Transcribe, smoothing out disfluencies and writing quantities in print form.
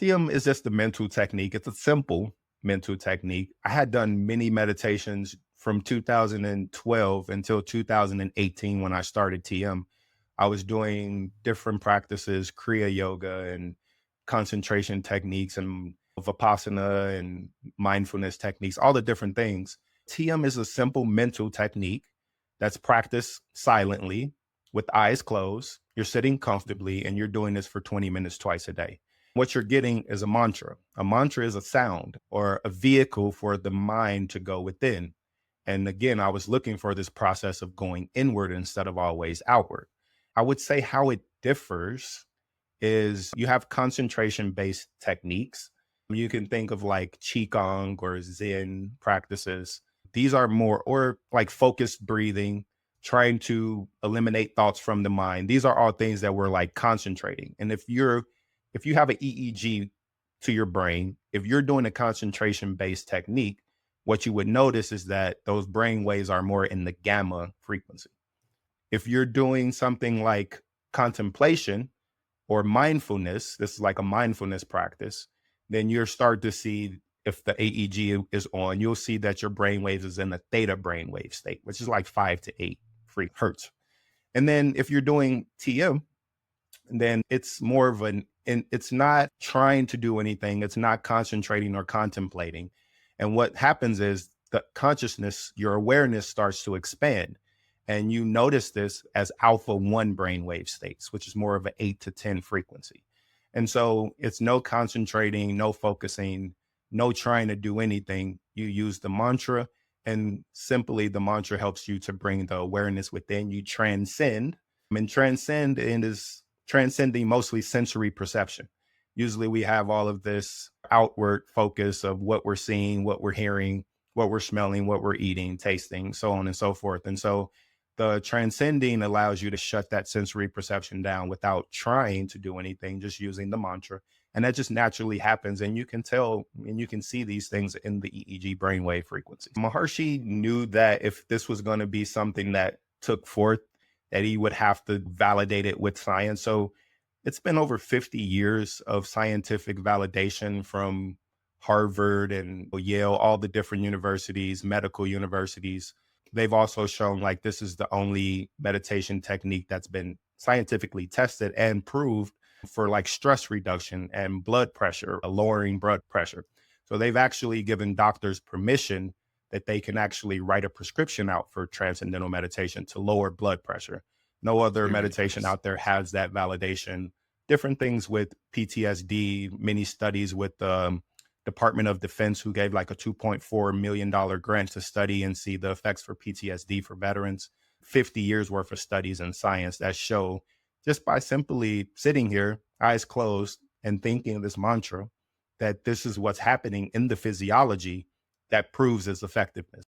TM is just a mental technique. It's a simple mental technique. I had done many meditations from 2012 until 2018 when I started TM. I was doing different practices, Kriya yoga and concentration techniques and Vipassana and mindfulness techniques, all the different things. TM is a simple mental technique that's practiced silently with eyes closed. You're sitting comfortably and you're doing this for 20 minutes twice a day. What you're getting is a mantra. A mantra is a sound or a vehicle for the mind to go within. And again, I was looking for this process of going inward instead of always outward. I would say how it differs is you have concentration based techniques. You can think of like Qigong or Zen practices. These are more, or like focused breathing, trying to eliminate thoughts from the mind. These are all things that we're like concentrating. And if you have an EEG to your brain, if you're doing a concentration based technique, what you would notice is that those brain waves are more in the gamma frequency. If you're doing something like contemplation or mindfulness, this is like a mindfulness practice, then you'll start to see if the AEG is on, you'll see that your brain waves is in the theta brainwave state, which is like 5 to 8 free hertz. And then if you're doing TM, then it's more of and it's not trying to do anything. It's not concentrating or contemplating. And what happens is the consciousness, your awareness starts to expand. And you notice this as alpha 1 brainwave states, which is more of an 8 to 10 frequency. And so it's no concentrating, no focusing, no trying to do anything. You use the mantra, and simply the mantra helps you to bring the awareness within. You transcend. And transcend is transcending mostly sensory perception. Usually we have all of this outward focus of what we're seeing, what we're hearing, what we're smelling, what we're eating, tasting, so on and so forth. And so the transcending allows you to shut that sensory perception down without trying to do anything, just using the mantra. And that just naturally happens. And you can tell and you can see these things in the EEG brainwave frequencies. Maharshi knew that if this was going to be something that took forth, that he would have to validate it with science. So it's been over 50 years of scientific validation from Harvard and Yale, all the different universities, medical universities. They've also shown like this is the only meditation technique that's been scientifically tested and proved for like stress reduction and blood pressure, lowering blood pressure. So they've actually given doctors permission that they can actually write a prescription out for transcendental meditation to lower blood pressure. No other Very meditation nice. out there has that validation. Different things with PTSD, many studies with the Department of Defense, who gave like a $2.4 million grant to study and see the effects for PTSD for veterans. 50 years worth of studies in science that show just by simply sitting here, eyes closed, and thinking this mantra, that this is what's happening in the physiology that proves its effectiveness.